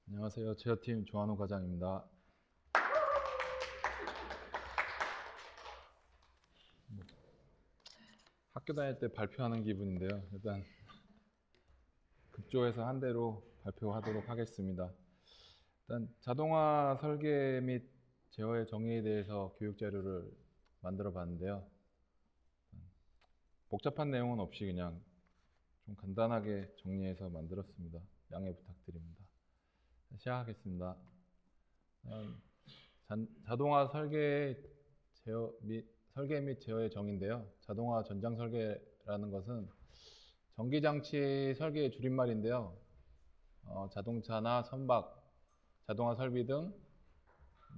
안녕하세요. 제어팀 조한호 과장입니다. 학교 다닐 때 발표하는 기분인데요. 일단 급조해서 한 대로 발표하도록 하겠습니다. 일단 자동화 설계 및 제어의 정의에 대해서 교육 자료를 만들어 봤는데요. 복잡한 내용은 없이 그냥 좀 간단하게 정리해서 만들었습니다. 양해 부탁드립니다. 시작하겠습니다. 자동화 설계 및 제어의 정의인데요. 자동화 전장 설계라는 것은 전기장치 설계의 줄임말인데요. 자동차나 선박, 자동화 설비 등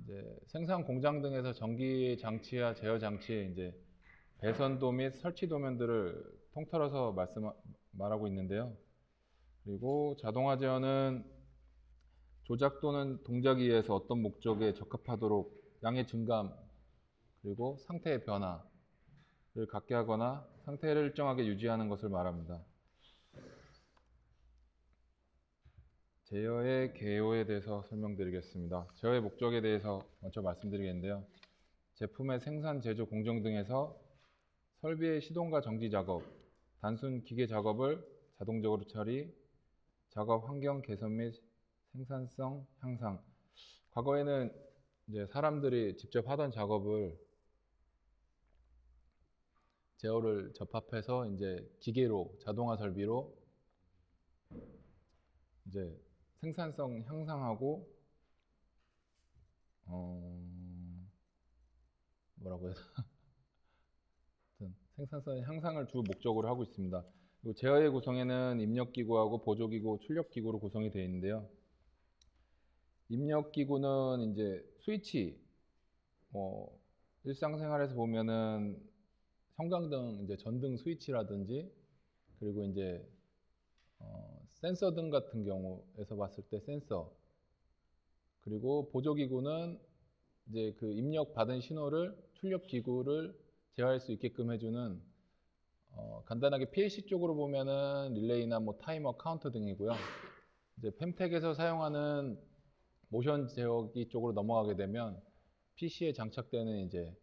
이제 생산 공장 등에서 전기 장치와 제어 장치의 이제 배선도 및 설치 도면들을 통틀어서 말하고 있는데요. 그리고 자동화 제어는 조작 또는 동작에 의해서 어떤 목적에 적합하도록 양의 증감 그리고 상태의 변화를 갖게 하거나 상태를 일정하게 유지하는 것을 말합니다. 제어의 개요에 대해서 설명드리겠습니다. 제어의 목적에 대해서 먼저 말씀드리겠는데요. 제품의 생산, 제조, 공정 등에서 설비의 시동과 정지 작업, 단순 기계 작업을 자동적으로 처리, 작업 환경 개선 및 생산성 향상. 과거에는 이제 사람들이 직접 하던 작업을 제어를 접합해서 이제 기계로 자동화 설비로 이제 생산성 향상하고 뭐라고 해야 생산성 향상을 주 목적으로 하고 있습니다. 그리고 제어의 구성에는 입력기구하고 보조기구, 출력기구로 구성이 되어 있는데요. 입력기구는 이제 스위치, 일상생활에서 보면은 형광등, 이제 전등 스위치라든지 그리고 이제 센서 등 같은 경우에서 봤을 때 센서, 그리고 보조기구는 이제 그 입력 받은 신호를 출력 기구를 제어할 수 있게끔 해주는 간단하게 PLC 쪽으로 보면은 릴레이나 뭐 타이머, 카운터 등이고요. 이제 펜텍에서 사용하는 모션 제어기 쪽으로 넘어가게 되면 PC에 장착되는 이제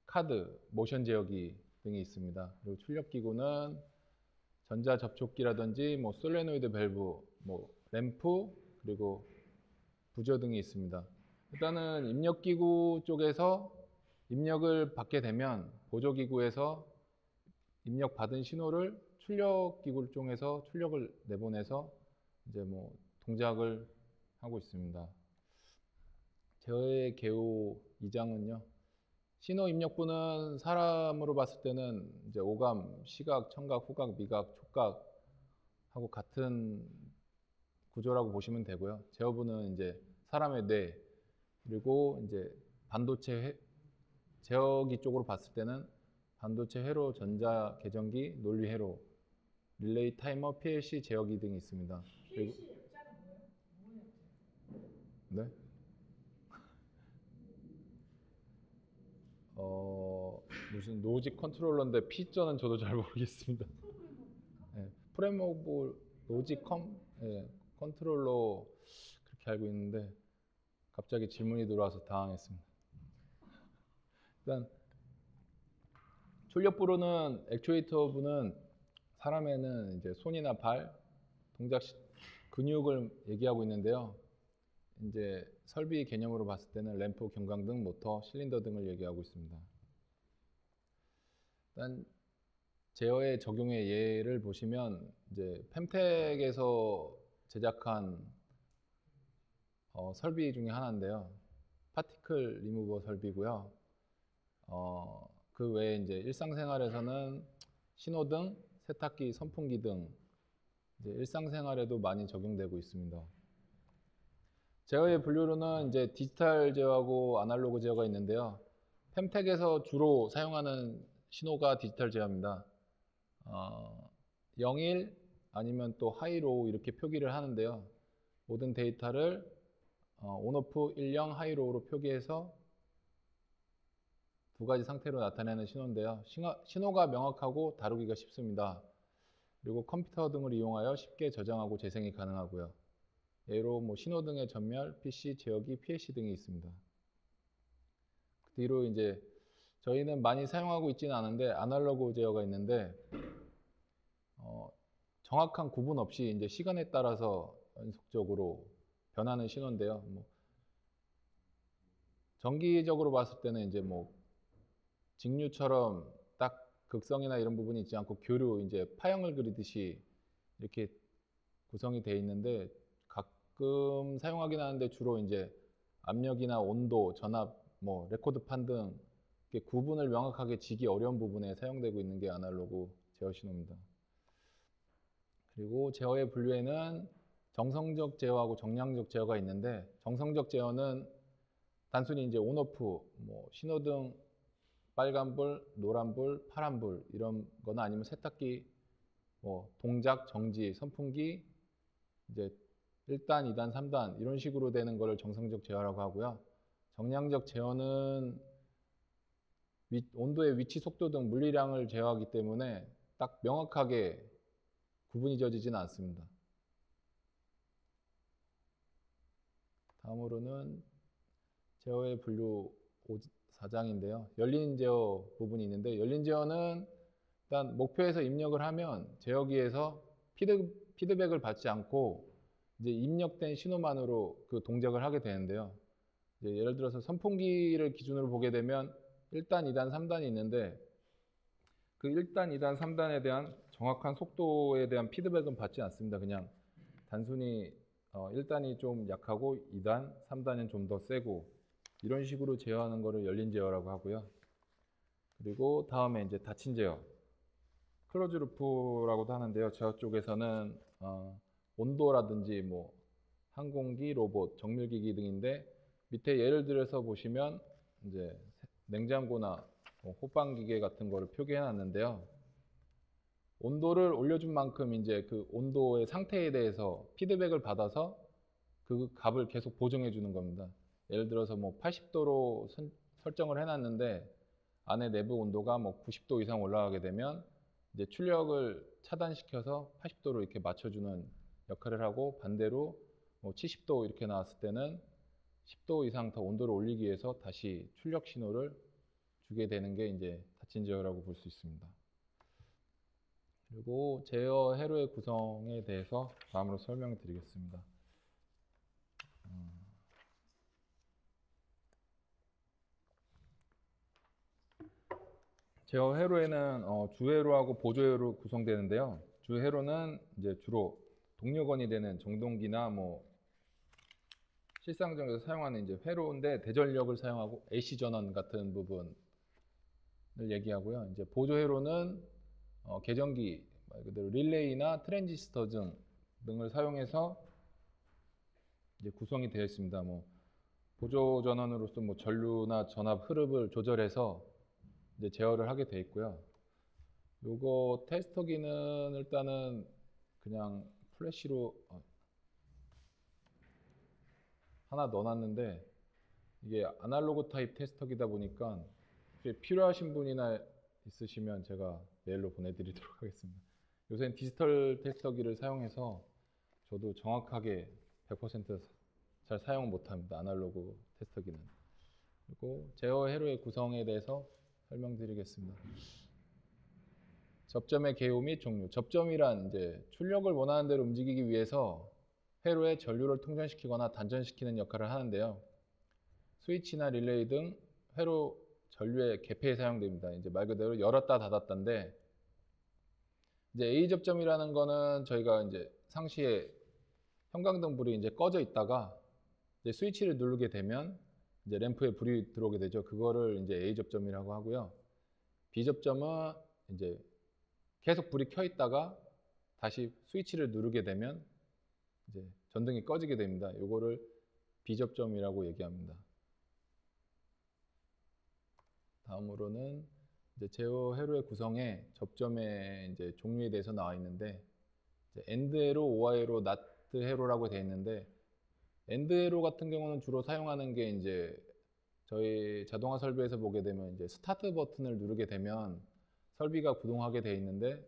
카드, 모션 제어기 등이 있습니다. 그리고 출력 기구는 전자 접촉기라든지 뭐 솔레노이드 밸브, 뭐 램프, 그리고 부저 등이 있습니다. 일단은 입력기구 쪽에서 입력을 받게 되면 보조기구에서 입력 받은 신호를 출력기구를 통해서 출력을 내보내서 이제 뭐 동작을 하고 있습니다. 제어의 개요 2장은요. 신호 입력부는 사람으로 봤을 때는 이제 오감, 시각, 청각, 후각, 미각, 촉각하고 같은 구조라고 보시면 되고요. 제어부는 이제 사람의 뇌, 그리고 이제 반도체 제어기 쪽으로 봤을 때는 반도체 회로, 전자 계전기, 논리 회로, 릴레이 타이머, PLC 제어기 등이 있습니다. PLC 액자는 뭐예요? 네? 무슨 로직 컨트롤러인데 P자는 저도 잘 모르겠습니다. 네, 프레모블 로직 컨트롤러 그렇게 알고 있는데 갑자기 질문이 들어와서 당황했습니다. 일단 출력부로는 액추에이터부는 사람에는 이제 손이나 발, 동작 근육을 얘기하고 있는데요. 이제 설비 개념으로 봤을 때는 램프, 경광등, 모터, 실린더 등을 얘기하고 있습니다. 일단 제어의 적용의 예를 보시면 이제 펜텍에서 제작한 설비 중에 하나인데요. 파티클 리무버 설비고요. 그 외에 이제 일상생활에서는 신호등, 세탁기, 선풍기 등 이제 일상생활에도 많이 적용되고 있습니다. 제어의 분류로는 이제 디지털 제어하고 아날로그 제어가 있는데요. 펜텍에서 주로 사용하는 신호가 디지털 제어입니다. 01 아니면 또 하이로우 이렇게 표기를 하는데요. 모든 데이터를 온오프 10 하이로우로 표기해서 두 가지 상태로 나타내는 신호인데요. 신호가 명확하고 다루기가 쉽습니다. 그리고 컴퓨터 등을 이용하여 쉽게 저장하고 재생이 가능하고요. 예로 뭐 신호등의 전멸, PC 제어기, PLC 등이 있습니다. 그 뒤로 이제 저희는 많이 사용하고 있지는 않은데 아날로그 제어가 있는데 정확한 구분 없이 이제 시간에 따라서 연속적으로 변하는 신호인데요. 뭐 정기적으로 봤을 때는 이제 뭐 직류처럼 딱 극성이나 이런 부분이 있지 않고 교류 이제 파형을 그리듯이 이렇게 구성이 되어 있는데 가끔 사용하긴 하는데 주로 이제 압력이나 온도, 전압, 뭐 레코드판 등 이렇게 구분을 명확하게 지기 어려운 부분에 사용되고 있는 게 아날로그 제어 신호입니다. 그리고 제어의 분류에는 정성적 제어하고 정량적 제어가 있는데 정성적 제어는 단순히 이제 온오프, 뭐 신호등 빨간불, 노란불, 파란불 이런 거나 아니면 세탁기 뭐 동작, 정지, 선풍기 이제 1단, 2단, 3단 이런 식으로 되는 거를 정성적 제어라고 하고요. 정량적 제어는 온도의 위치, 속도 등 물리량을 제어하기 때문에 딱 명확하게 구분이 지어지지는 않습니다. 다음으로는 제어의 분류 4장인데요. 열린 제어 부분이 있는데 열린 제어는 일단 목표에서 입력을 하면 제어기에서 피드백을 받지 않고 이제 입력된 신호만으로 그 동작을 하게 되는데요. 이제 예를 들어서 선풍기를 기준으로 보게 되면 1단, 2단, 3단이 있는데 그 1단, 2단, 3단에 대한 정확한 속도에 대한 피드백은 받지 않습니다. 그냥 단순히 1단이 좀 약하고 2단, 3단은 좀 더 세고 이런 식으로 제어하는 거를 열린 제어라고 하고요. 그리고 다음에 이제 닫힌 제어, 클로즈 루프라고도 하는데요. 제어 쪽에서는 온도라든지 뭐 항공기, 로봇, 정밀기기 등인데 밑에 예를 들어서 보시면 이제 냉장고나 뭐 호빵기계 같은 거를 표기해 놨는데요. 온도를 올려준 만큼 이제 그 온도의 상태에 대해서 피드백을 받아서 그 값을 계속 보정해 주는 겁니다. 예를 들어서 뭐 80도로 설정을 해놨는데 안에 내부 온도가 뭐 90도 이상 올라가게 되면 이제 출력을 차단시켜서 80도로 이렇게 맞춰주는 역할을 하고 반대로 뭐 70도 이렇게 나왔을 때는 10도 이상 더 온도를 올리기 위해서 다시 출력 신호를 주게 되는 게 이제 닫힌 제어라고 볼 수 있습니다. 그리고 제어 회로의 구성에 대해서 다음으로 설명드리겠습니다. 제어 회로에는 주회로하고 보조회로 구성되는데요. 주회로는 이제 주로 동력원이 되는 정동기나 뭐 실상정에서 사용하는 이제 회로인데 대전력을 사용하고 AC 전원 같은 부분을 얘기하고요. 이제 보조회로는 계전기 말 그대로 릴레이나 트랜지스터 등을 사용해서 이제 구성이 되어 있습니다. 뭐 보조 전원으로서 뭐 전류나 전압 흐름을 조절해서 이제 제어를 하게 되어 있고요. 요거 테스터기는 일단은 그냥 플래시로 하나 넣어놨는데 이게 아날로그 타입 테스터기다 보니까 필요하신 분이나 있으시면 제가 메일로 보내드리도록 하겠습니다. 요새는 디지털 테스터기를 사용해서 저도 정확하게 100%잘 사용 못합니다. 아날로그 테스터기는. 그리고 제어 회로의 구성에 대해서 설명드리겠습니다. 접점의 개요 및 종류. 접점이란 이제 출력을 원하는 대로 움직이기 위해서 회로에 전류를 통전시키거나 단전시키는 역할을 하는데요. 스위치나 릴레이 등 회로 전류의 개폐에 사용됩니다. 이제 말 그대로 열었다 닫았다인데 이제 A 접점이라는 거는 저희가 이제 상시에 형광등 불이 이제 꺼져 있다가 이제 스위치를 누르게 되면 이제 램프에 불이 들어오게 되죠. 그거를 이제 A 접점이라고 하고요. B 접점은 이제 계속 불이 켜 있다가 다시 스위치를 누르게 되면 이제 전등이 꺼지게 됩니다. 이거를 B 접점이라고 얘기합니다. 다음으로는 이제 제어 회로의 구성에 접점의 이제 종류에 대해서 나와 있는데 엔드 회로, 오화 회로, 나트 회로라고 되어 있는데 엔드 회로 같은 경우는 주로 사용하는 게 이제 저희 자동화 설비에서 보게 되면 이제 스타트 버튼을 누르게 되면 설비가 구동하게 되어 있는데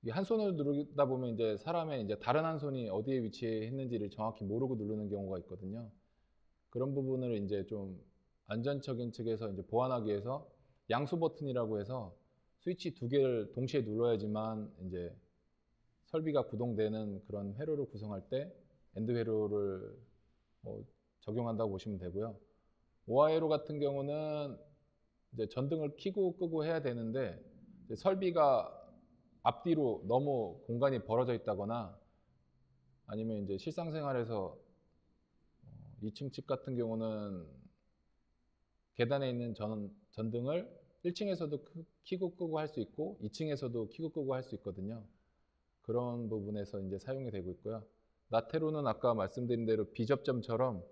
이게 한 손으로 누르다 보면 이제 사람의 이제 다른 한 손이 어디에 위치했는지를 정확히 모르고 누르는 경우가 있거든요. 그런 부분을 이제 좀 안전적인 측에서 이제 보완하기 위해서 양수 버튼이라고 해서 스위치 두 개를 동시에 눌러야지만 이제 설비가 구동되는 그런 회로를 구성할 때 엔드 회로를 적용한다고 보시면 되고요. 오화 회로 같은 경우는 이제 전등을 켜고 끄고 해야 되는데 이제 설비가 앞뒤로 너무 공간이 벌어져 있다거나 아니면 이제 실상생활에서 2층 집 같은 경우는 계단에 있는 전등을 1층에서도 켜고 끄고 할 수 있고 2층에서도 켜고 끄고 할 수 있거든요. 그런 부분에서 이제 사용이 되고 있고요. 나테로는 아까 말씀드린 대로 비접점처럼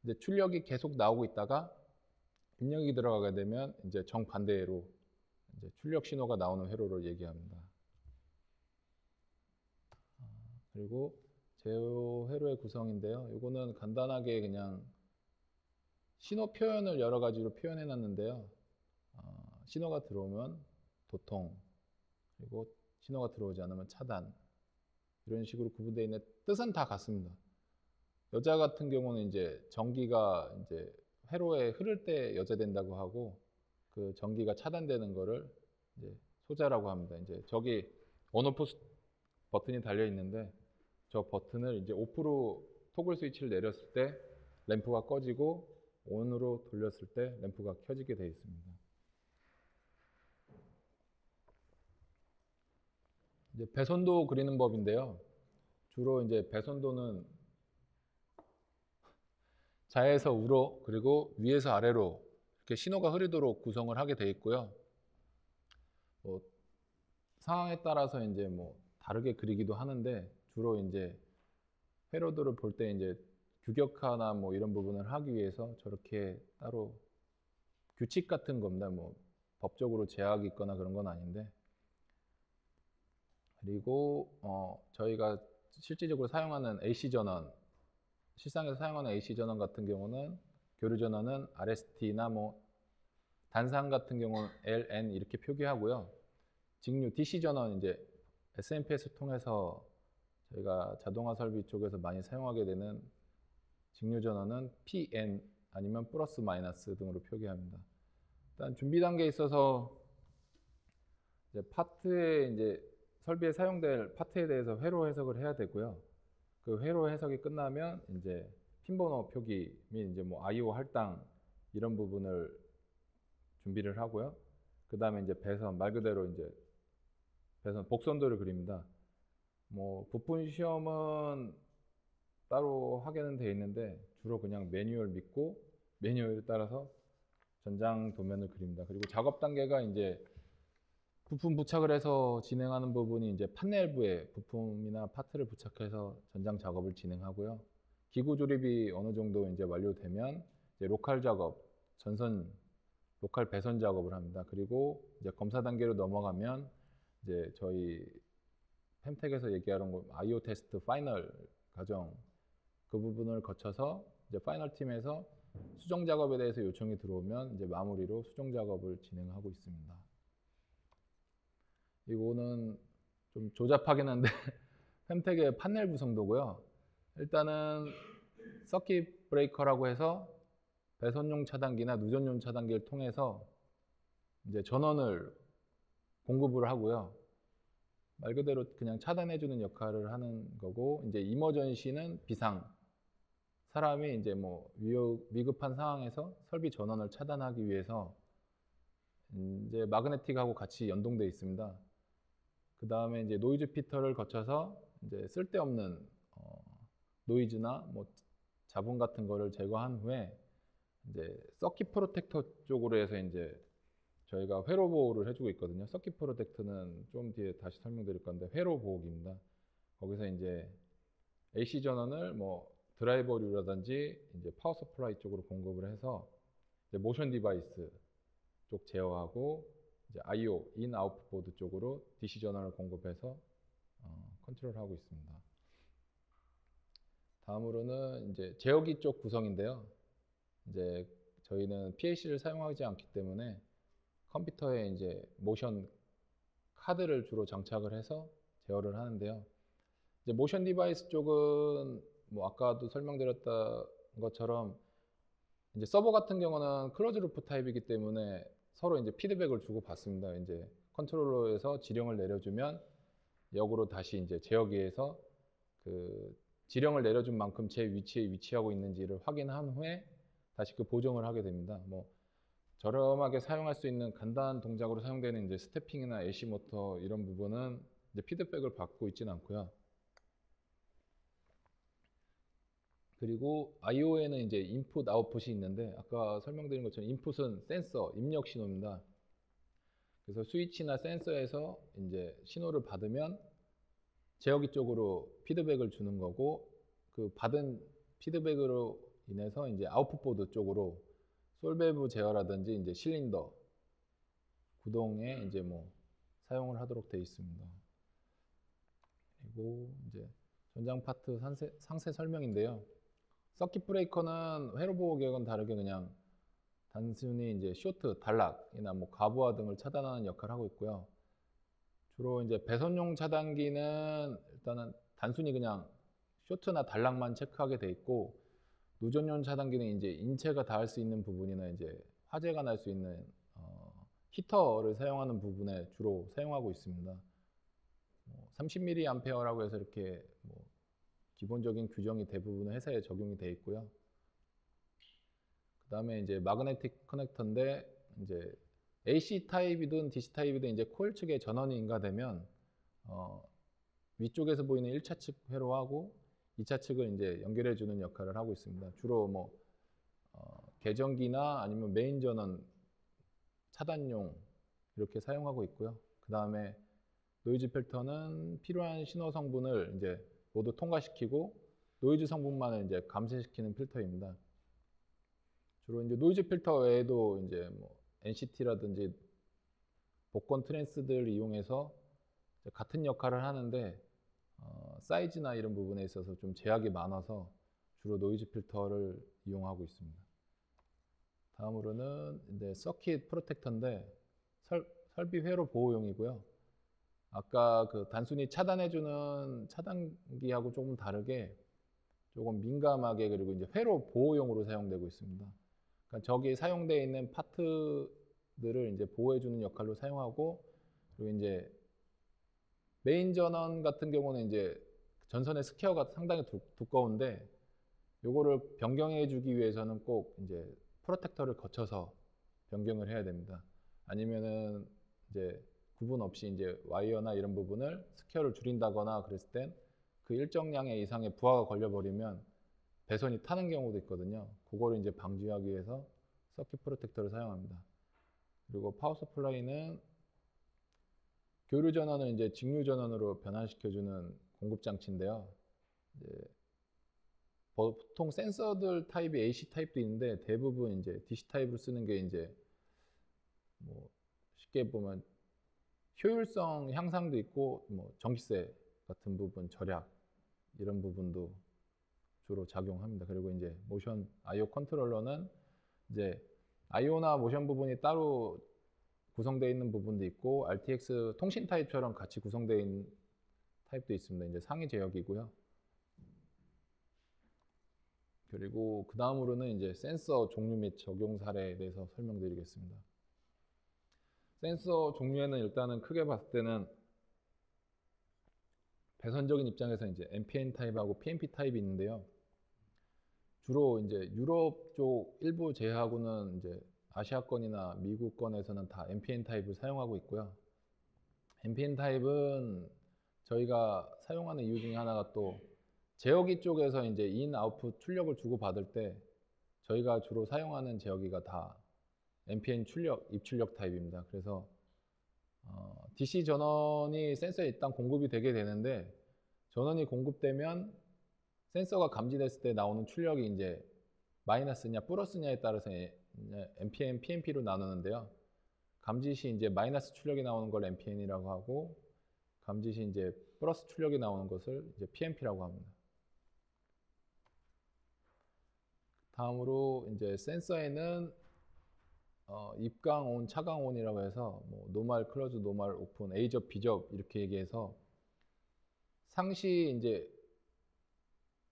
이제 출력이 계속 나오고 있다가 입력이 들어가게 되면 이제 정반대로 이제 출력 신호가 나오는 회로를 얘기합니다. 그리고 제어 회로의 구성인데요. 이거는 간단하게 그냥 신호 표현을 여러 가지로 표현해 놨는데요. 신호가 들어오면 도통, 그리고 신호가 들어오지 않으면 차단, 이런 식으로 구분되어 있는 뜻은 다 같습니다. 여자 같은 경우는 이제 전기가 이제 회로에 흐를 때 여자된다고 하고 그 전기가 차단되는 거를 이제 소자라고 합니다. 이제 저기 온오프 버튼이 달려 있는데 저 버튼을 이제 오프로 토글 스위치를 내렸을 때 램프가 꺼지고 온으로 돌렸을 때 램프가 켜지게 되어 있습니다. 이제 배선도 그리는 법인데요. 주로 이제 배선도는 좌에서 우로 그리고 위에서 아래로 이렇게 신호가 흐르도록 구성을 하게 되어 있고요. 상황에 따라서 이제 다르게 그리기도 하는데 주로 이제 회로도를 볼 때 이제 규격화나 이런 부분을 하기 위해서 저렇게 따로 규칙 같은 겁니다. 법적으로 제약이 있거나 그런 건 아닌데. 그리고 저희가 실질적으로 사용하는 AC 전원, 실상에서 사용하는 AC 전원 같은 경우는 교류 전원은 RST나 단상 같은 경우는 LN 이렇게 표기하고요. 직류 DC 전원 이제 SMPS를 통해서 저희가 자동화 설비 쪽에서 많이 사용하게 되는 직류 전원은 PN 아니면 플러스 마이너스 등으로 표기합니다. 일단 준비 단계에 있어서 이제 파트에 이제 설비에 사용될 파트에 대해서 회로 해석을 해야 되고요. 그 회로 해석이 끝나면 이제 핀번호 표기 및 이제 IO 할당 이런 부분을 준비를 하고요. 그 다음에 이제 배선 말 그대로 이제 배선 복선도를 그립니다. 부품 시험은 따로 하게는 돼 있는데 주로 그냥 매뉴얼 믿고 매뉴얼에 따라서 전장 도면을 그립니다. 그리고 작업 단계가 이제 부품 부착을 해서 진행하는 부분이 이제 판넬부에 부품이나 파트를 부착해서 전장 작업을 진행하고요. 기구 조립이 어느 정도 이제 완료되면 이제 로컬 작업, 전선 로컬 배선 작업을 합니다. 그리고 이제 검사 단계로 넘어가면 이제 저희 펜텍에서 얘기하는 거 IO 테스트 파이널 과정 그 부분을 거쳐서 이제 파이널 팀에서 수정 작업에 대해서 요청이 들어오면 이제 마무리로 수정 작업을 진행하고 있습니다. 이거는 좀 조잡하긴 한데 펜텍의 판넬 구성도고요. 일단은 서킷 브레이커라고 해서 배선용 차단기나 누전용 차단기를 통해서 이제 전원을 공급을 하고요. 말 그대로 그냥 차단해주는 역할을 하는 거고, 이제 이머전시는 비상. 사람이 이제 위급한 상황에서 설비 전원을 차단하기 위해서 이제 마그네틱하고 같이 연동되어 있습니다. 그 다음에 이제 노이즈 피터를 거쳐서 이제 쓸데없는 노이즈나 잡음 같은 거를 제거한 후에 이제 서킷 프로텍터 쪽으로 해서 이제 저희가 회로 보호를 해주고 있거든요. 서킷 프로텍터는 좀 뒤에 다시 설명드릴 건데 회로 보호기입니다. 거기서 이제 AC 전원을 드라이버류라든지 이제 파워 서플라이 쪽으로 공급을 해서 이제 모션 디바이스 쪽 제어하고 이제 I/O 인 아웃 보드 쪽으로 DC 전원을 공급해서 컨트롤하고 있습니다. 다음으로는 이제 제어기 쪽 구성인데요. 이제 저희는 PLC를 사용하지 않기 때문에 컴퓨터에 이제 모션 카드를 주로 장착을 해서 제어를 하는데요. 이제 모션 디바이스 쪽은 뭐 아까도 설명드렸던 것처럼 이제 서버 같은 경우는 클로즈 루프 타입이기 때문에 서로 이제 피드백을 주고 받습니다. 이제 컨트롤러에서 지령을 내려주면 역으로 다시 이제 제어기에서 그 지령을 내려준 만큼 제 위치에 위치하고 있는지를 확인한 후에 다시 그 보정을 하게 됩니다. 뭐 저렴하게 사용할 수 있는 간단한 동작으로 사용되는 이제 스태핑이나 애쉬 모터 이런 부분은 이제 피드백을 받고 있지는 않고요. 그리고 IO에는 이제 인풋, 아웃풋이 있는데 아까 설명드린 것처럼 인풋은 센서, 입력 신호입니다. 그래서 스위치나 센서에서 이제 신호를 받으면 제어기 쪽으로 피드백을 주는 거고 그 받은 피드백으로 인해서 이제 아웃풋 보드 쪽으로 솔밸브 제어라든지 이제 실린더 구동에 이제 뭐 사용을 하도록 되어 있습니다. 그리고 이제 전장 파트 상세 설명인데요. 서킷 브레이커는 회로 보호 계획은 다르게 그냥 단순히 이제 쇼트, 단락이나 뭐 가부화 등을 차단하는 역할을 하고 있고요. 주로 이제 배선용 차단기는 일단은 단순히 그냥 쇼트나 단락만 체크하게 돼 있고, 누전용 차단기는 이제 인체가 닿을 수 있는 부분이나 이제 화재가 날 수 있는 히터를 사용하는 부분에 주로 사용하고 있습니다. 30mA라고 해서 이렇게 뭐 기본적인 규정이 대부분 회사에 적용이 돼 있고요. 그 다음에 이제 마그네틱 커넥터인데 이제 AC 타입이든 DC 타입이든 이제 코일 측에 전원이 인가되면 위쪽에서 보이는 1차 측 회로하고 2차 측을 이제 연결해 주는 역할을 하고 있습니다. 주로 뭐 계정기나 아니면 메인 전원 차단용 이렇게 사용하고 있고요. 그 다음에 노이즈 필터는 필요한 신호 성분을 이제 모두 통과시키고 노이즈 성분만을 이제 감쇄시키는 필터입니다. 주로 이제 노이즈 필터 외에도 이제 뭐 NCT라든지 복권 트랜스들을 이용해서 같은 역할을 하는데 사이즈나 이런 부분에 있어서 좀 제약이 많아서 주로 노이즈 필터를 이용하고 있습니다. 다음으로는 이제 서킷 프로텍터인데 설비 회로 보호용이고요. 아까 그 단순히 차단해주는 차단기하고 조금 다르게 조금 민감하게 그리고 이제 회로 보호용으로 사용되고 있습니다. 그러니까 저기 사용되어 있는 파트들을 이제 보호해주는 역할로 사용하고, 그리고 이제 메인 전원 같은 경우는 이제 전선의 스퀘어가 상당히 두꺼운데 요거를 변경해 주기 위해서는 꼭 이제 프로텍터를 거쳐서 변경을 해야 됩니다. 아니면은 이제 구분 없이 이제 와이어나 이런 부분을 스퀘어를 줄인다거나 그랬을 땐 그 일정량의 이상의 부하가 걸려버리면 배선이 타는 경우도 있거든요. 그거를 이제 방지하기 위해서 서킷 프로텍터를 사용합니다. 그리고 파워 서플라이는 교류 전원을 이제 직류 전원으로 변환시켜주는 공급 장치인데요. 이제 보통 센서들 타입이 AC 타입도 있는데 대부분 이제 DC 타입을 쓰는 게 이제 뭐 쉽게 보면 효율성 향상도 있고 뭐 전기세 같은 부분 절약 이런 부분도 주로 작용합니다. 그리고 이제 모션 IO 컨트롤러는 이제 IO나 모션 부분이 따로 구성되어 있는 부분도 있고 RTX 통신 타입처럼 같이 구성되어 있는 타입도 있습니다. 이제 상위 제역이고요. 그리고 그 다음으로는 이제 센서 종류 및 적용 사례에 대해서 설명드리겠습니다. 센서 종류에는 일단은 크게 봤을 때는 배선적인 입장에서 이제 MPN 타입하고 PNP 타입이 있는데요. 주로 이제 유럽 쪽 일부 제외하고는 이제 아시아권이나 미국권에서는 다 MPN 타입을 사용하고 있고요. MPN 타입은 저희가 사용하는 이유 중에 하나가 또 제어기 쪽에서 이제 인, 아웃풋 출력을 주고 받을 때 저희가 주로 사용하는 제어기가 다 MPN 출력, 입출력 타입입니다. 그래서 DC 전원이 센서에 일단 공급이 되게 되는데 전원이 공급되면 센서가 감지됐을 때 나오는 출력이 이제 마이너스냐 플러스냐에 따라서 MPN, PNP로 나누는데요. 감지 시 이제 마이너스 출력이 나오는 걸 MPN이라고 하고 감지 시 이제 플러스 출력이 나오는 것을 이제 PNP라고 합니다. 다음으로 이제 센서에는 입강 온, 차강 온이라고 해서 뭐 노멀, 클로즈, 노멀, 오픈, A접, B접 이렇게 얘기해서 상시 이제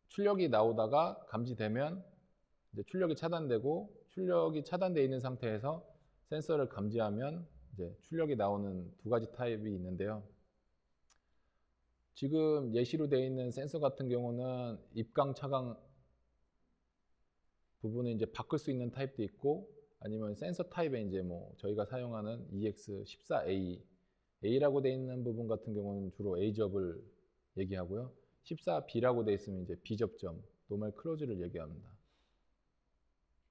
출력이 나오다가 감지되면 이제 출력이 차단되고, 출력이 차단되어 있는 상태에서 센서를 감지하면 이제 출력이 나오는 두 가지 타입이 있는데요. 지금 예시로 되어 있는 센서 같은 경우는 입강, 차강 부분을 이제 바꿀 수 있는 타입도 있고, 아니면 센서 타입에 이제 뭐 저희가 사용하는 EX14A, A라고 되어 있는 부분 같은 경우는 주로 A접을 얘기하고요. 14B라고 되어 있으면 이제 B접점, 노멀 클로즈를 얘기합니다.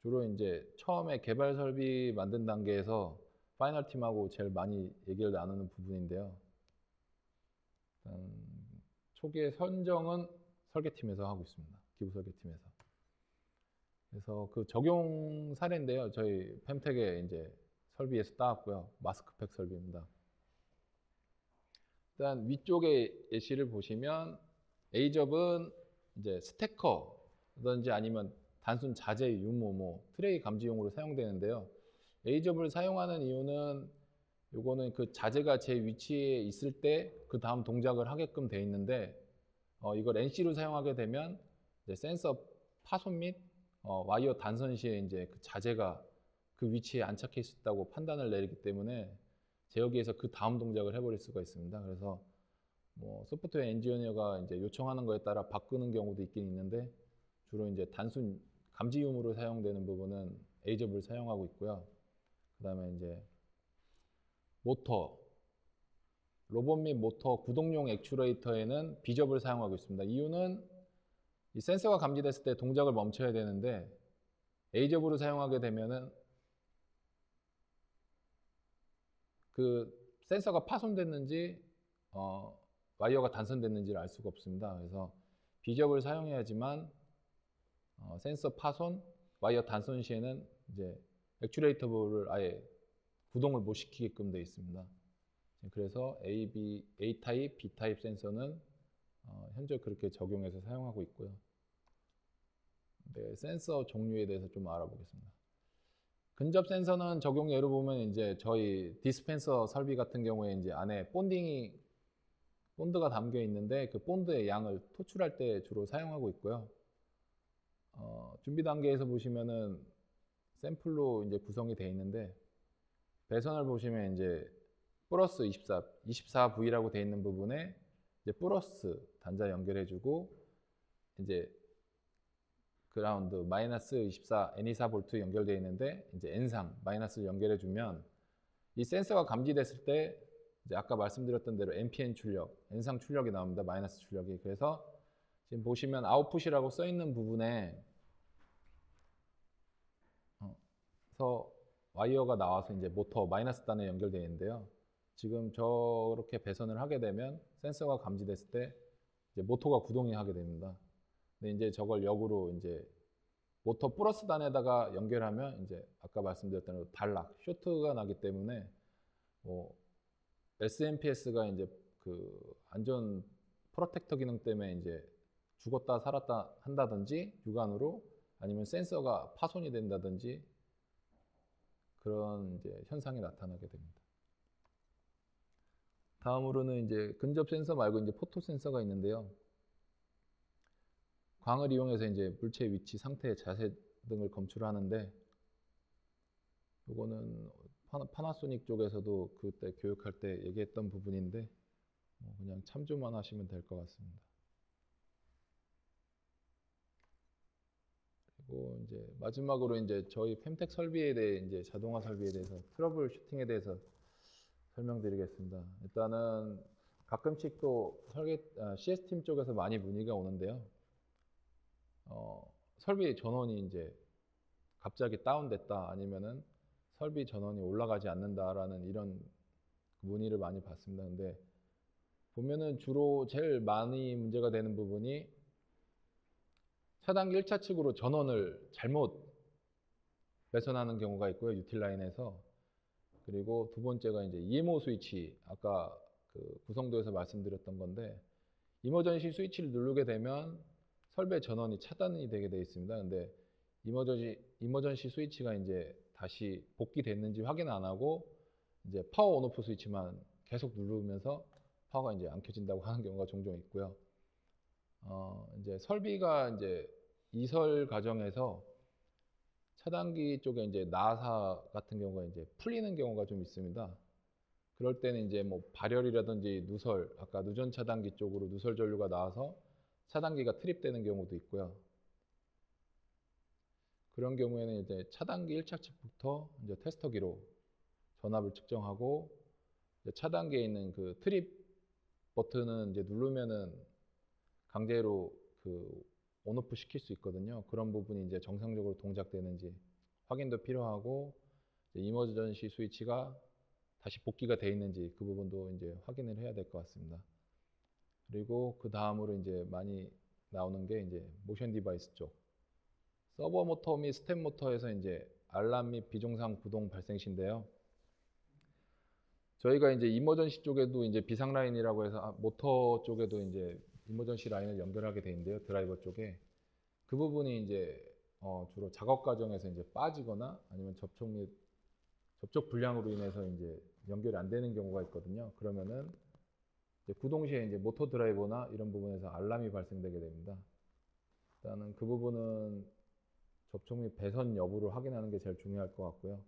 주로 이제 처음에 개발 설비 만든 단계에서 파이널 팀하고 제일 많이 얘기를 나누는 부분인데요. 초기에 선정은 설계팀에서 하고 있습니다. 기부 설계팀에서. 그래서 그 적용 사례인데요. 저희 펨텍의 이제 설비에서 따왔고요. 마스크팩 설비입니다. 일단 위쪽에 예시를 보시면 A접은 이제 스태커든지 아니면 단순 자재 유모, 뭐 트레이 감지용으로 사용되는데요. A접을 사용하는 이유는 요거는 그 자재가 제 위치에 있을 때 그 다음 동작을 하게끔 돼 있는데, 이걸 NC로 사용하게 되면 이제 센서 파손 및 와이어 단선 시에 이제 그 자재가 그 위치에 안착해 있었다고 판단을 내리기 때문에 제어기에서 그 다음 동작을 해버릴 수가 있습니다. 그래서 뭐 소프트웨어 엔지니어가 이제 요청하는 거에 따라 바꾸는 경우도 있긴 있는데, 주로 이제 단순 감지용으로 사용되는 부분은 A접을 사용하고 있고요. 그 다음에 이제 모터, 로봇 및 모터 구동용 액추레이터에는 B접을 사용하고 있습니다. 이유는 이 센서가 감지됐을 때 동작을 멈춰야 되는데, A접으로 사용하게 되면은 그 센서가 파손됐는지 와이어가 단선됐는지를 알 수가 없습니다. 그래서 B접을 사용해야지만 센서 파손, 와이어 단선 시에는 이제 액추레이터 볼을 아예 구동을 못 시키게끔 되어 있습니다. 그래서 A 타입, B 타입 센서는 현재 그렇게 적용해서 사용하고 있고요. 네, 센서 종류에 대해서 좀 알아보겠습니다. 근접 센서는 적용 예로 보면 이제 저희 디스펜서 설비 같은 경우에 이제 안에 본드가 담겨 있는데 그 본드의 양을 토출할 때 주로 사용하고 있고요. 준비 단계에서 보시면은 샘플로 이제 구성이 되어 있는데, 배선을 보시면 이제 플러스 24V라고 되어 있는 부분에 이제 플러스 단자 연결해주고, 이제 그라운드 마이너스 24 N24V 연결되어 있는데 이제 N상 마이너스를 연결해주면 이 센서가 감지됐을 때 이제 아까 말씀드렸던 대로 NPN 출력, N상 출력이 나옵니다. 마이너스 출력이. 그래서 지금 보시면 아웃풋이라고 써 있는 부분에 와이어가 나와서 이제 모터 마이너스 단에 연결되어 있는데요. 지금 저렇게 배선을 하게 되면 센서가 감지됐을 때 이제 모터가 구동이 하게 됩니다. 근데 이제 저걸 역으로 이제 모터 플러스 단에다가 연결하면 이제 아까 말씀드렸던 대로 단락, 쇼트가 나기 때문에 뭐 SMPS가 이제 그 안전 프로텍터 기능 때문에 이제 죽었다 살았다 한다든지 육안으로, 아니면 센서가 파손이 된다든지 그런 이제 현상이 나타나게 됩니다. 다음으로는 이제 근접 센서 말고 이제 포토 센서가 있는데요. 광을 이용해서 이제 물체 위치, 상태, 자세 등을 검출하는데, 이거는 파나소닉 쪽에서도 그때 교육할 때 얘기했던 부분인데 그냥 참조만 하시면 될 것 같습니다. 그리고 이제 마지막으로 이제 저희 펨텍 설비에 대해, 이제 자동화 설비에 대해서 트러블 슈팅에 대해서 설명드리겠습니다. 일단은 가끔씩 또 CS팀 쪽에서 많이 문의가 오는데요. 설비 전원이 이제 갑자기 다운됐다, 아니면은 설비 전원이 올라가지 않는다라는 이런 문의를 많이 받습니다. 근데 보면은 주로 제일 많이 문제가 되는 부분이 차단기 1차 측으로 전원을 잘못 배선하는 경우가 있고요. 유틸라인에서. 그리고 두 번째가 이제 EMO 스위치, 아까 그 구성도에서 말씀드렸던 건데, 이머전시 스위치를 누르게 되면 설비의 전원이 차단이 되게 되어 있습니다. 근데 이머전시 스위치가 이제 다시 복귀됐는지 확인 안 하고 이제 파워 온오프 스위치만 계속 누르면서 파워가 이제 안 켜진다고 하는 경우가 종종 있고요. 이제 설비가 이제 이설 과정에서 차단기 쪽에 이제 나사 같은 경우가 이제 풀리는 경우가 좀 있습니다. 그럴 때는 이제 뭐 발열이라든지 누설, 아까 누전 차단기 쪽으로 누설 전류가 나와서 차단기가 트립되는 경우도 있고요. 그런 경우에는 이제 차단기 1차측부터 이제 테스터기로 전압을 측정하고 이제 차단기에 있는 그 트립 버튼은 이제 누르면은 강제로 그 온오프 시킬 수 있거든요. 그런 부분이 이제 정상적으로 동작되는지 확인도 필요하고, 이머전시 스위치가 다시 복귀가 돼 있는지 그 부분도 이제 확인을 해야 될 것 같습니다. 그리고 그 다음으로 이제 많이 나오는 게 이제 모션 디바이스 쪽, 서버 모터 및 스텝 모터에서 이제 알람 및 비정상 구동 발생 시인데요. 저희가 이제 이머전시 쪽에도 이제 비상 라인이라고 해서 모터 쪽에도 이제 이머전시 라인을 연결하게 돼 있는데요. 드라이버 쪽에 그 부분이 이제 주로 작업 과정에서 이제 빠지거나 아니면 접촉 불량으로 인해서 이제 연결이 안 되는 경우가 있거든요. 그러면은 이제 구동 시에 이제 모터 드라이버나 이런 부분에서 알람이 발생되게 됩니다. 일단은 그 부분은 접촉 및 배선 여부를 확인하는 게 제일 중요할 것 같고요.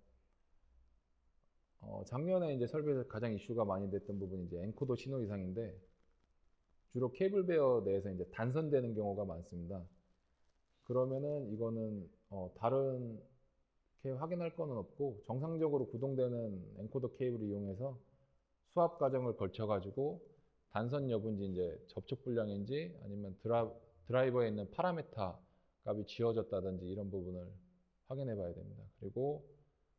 작년에 이제 설비에서 가장 이슈가 많이 됐던 부분이 이제 엔코더 신호 이상인데, 주로 케이블 베어 내에서 이제 단선되는 경우가 많습니다. 그러면은 이거는 다른 이렇게 확인할 거는 없고, 정상적으로 구동되는 엔코더 케이블을 이용해서 수압 과정을 걸쳐 가지고 단선 여부인지 이제 접촉 불량인지 아니면 드라이버에 있는 파라메타 값이 지워졌다든지 이런 부분을 확인해 봐야 됩니다. 그리고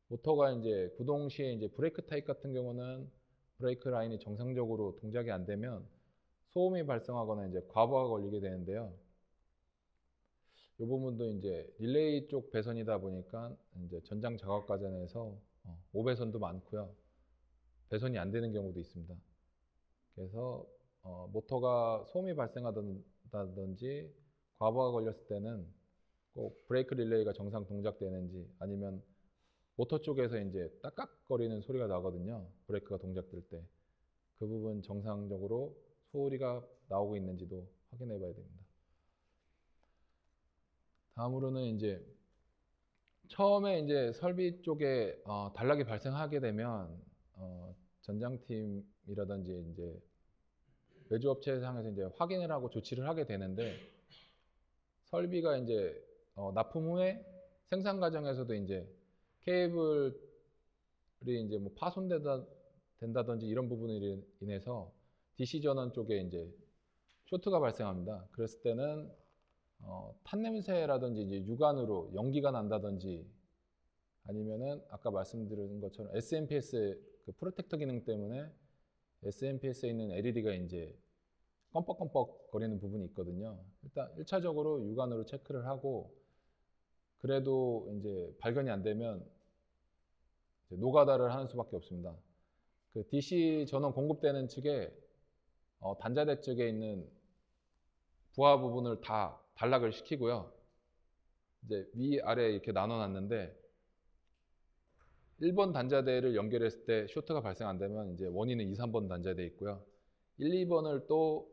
모터가 이제 구동 시에 이제 브레이크 타입 같은 경우는 브레이크 라인이 정상적으로 동작이 안 되면 소음이 발생하거나 이제 과부하가 걸리게 되는데요. 이 부분도 이제 릴레이 쪽 배선이다 보니까 이제 전장 작업 과정에서 오배선도 많고요. 배선이 안 되는 경우도 있습니다. 그래서 모터가 소음이 발생하다든지 과부하가 걸렸을 때는 꼭 브레이크 릴레이가 정상 동작되는지, 아니면 모터 쪽에서 이제 딱깍거리는 소리가 나거든요. 브레이크가 동작될 때. 그 부분 정상적으로 소리가 나오고 있는지도 확인해 봐야 됩니다. 다음으로는 이제 처음에 이제 설비 쪽에 단락이 발생하게 되면 전장팀이라든지 이제 외주업체 상에서 이제 확인을 하고 조치를 하게 되는데, 설비가 이제 납품 후에 생산 과정에서도 이제 케이블이 이제 뭐 파손된다든지 이런 부분으로 인해서 DC 전원 쪽에 이제 쇼트가 발생합니다. 그랬을 때는 탄 냄새라든지 이제 육안으로 연기가 난다든지, 아니면은 아까 말씀드린 것처럼 SMPS 그 프로텍터 기능 때문에 SMPS에 있는 LED가 이제 껌뻑껌뻑 거리는 부분이 있거든요. 일단 1차적으로 육안으로 체크를 하고, 그래도 이제 발견이 안 되면 이제 노가다를 하는 수밖에 없습니다. 그 DC 전원 공급되는 측에 단자대 쪽에 있는 부하 부분을 다 단락을 시키고요. 이제 위아래 이렇게 나눠 놨는데 1번 단자대를 연결했을 때 쇼트가 발생 안 되면 이제 원인은 2, 3번 단자대에 있고요. 1, 2번을 또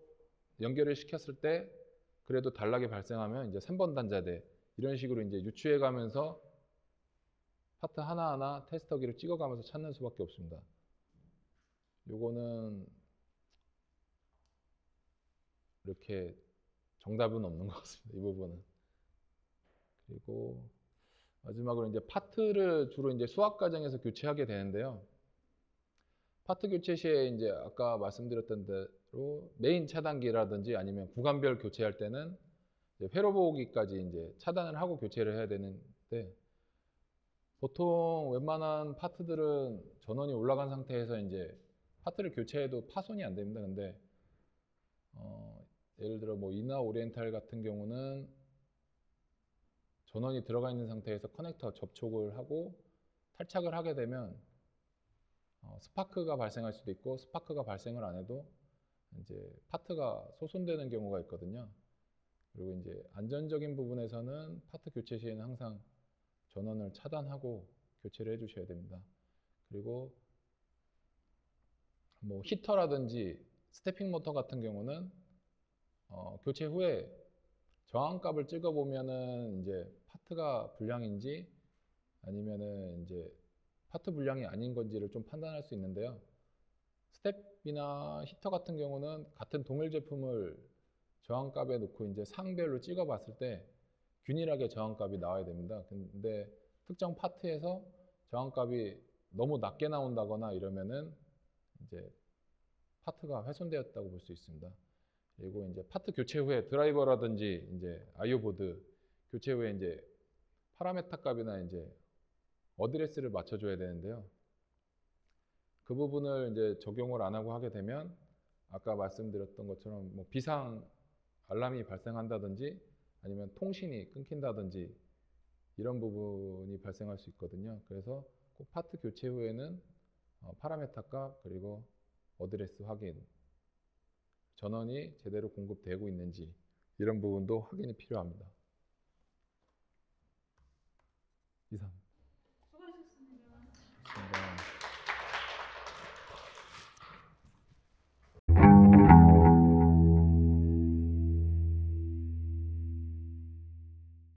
연결을 시켰을 때 그래도 단락이 발생하면 이제 3번 단자대, 이런 식으로 이제 유추해 가면서 파트 하나하나 테스터기로 찍어가면서 찾는 수밖에 없습니다. 요거는 이렇게 정답은 없는 것 같습니다. 이 부분은. 그리고 마지막으로 이제 파트를 주로 이제 수압 과정에서 교체하게 되는데요. 파트 교체 시에 이제 아까 말씀드렸던 대로 메인 차단기라든지 아니면 구간별 교체할 때는 이제 회로 보기까지 이제 차단을 하고 교체를 해야 되는데, 보통 웬만한 파트들은 전원이 올라간 상태에서 이제 파트를 교체해도 파손이 안 됩니다. 근데 예를 들어 뭐 이나 오리엔탈 같은 경우는 전원이 들어가 있는 상태에서 커넥터 접촉을 하고 탈착을 하게 되면 스파크가 발생할 수도 있고, 스파크가 발생을 안 해도 이제 파트가 소손되는 경우가 있거든요. 그리고 이제 안전적인 부분에서는 파트 교체 시에는 항상 전원을 차단하고 교체를 해주셔야 됩니다. 그리고 뭐 히터라든지 스태핑 모터 같은 경우는 교체 후에 저항값을 찍어보면은 이제 파트가 불량인지 아니면은 이제 파트 불량이 아닌 건지를 좀 판단할 수 있는데요. 스텝이나 히터 같은 경우는 같은 동일 제품을 저항값에 놓고 이제 상별로 찍어봤을 때 균일하게 저항값이 나와야 됩니다. 근데 특정 파트에서 저항값이 너무 낮게 나온다거나 이러면은 이제 파트가 훼손되었다고 볼 수 있습니다. 그리고 이제 파트 교체 후에 드라이버라든지 이제 IO 보드 교체 후에 이제 파라메타 값이나 이제 어드레스를 맞춰줘야 되는데요. 그 부분을 이제 적용을 안 하고 하게 되면 아까 말씀드렸던 것처럼 뭐 비상 알람이 발생한다든지 아니면 통신이 끊긴다든지 이런 부분이 발생할 수 있거든요. 그래서 꼭 파트 교체 후에는 파라메타 값 그리고 어드레스 확인, 전원이 제대로 공급되고 있는지 이런 부분도 확인이 필요합니다. 이상. 수고하셨습니다. 고맙습니다.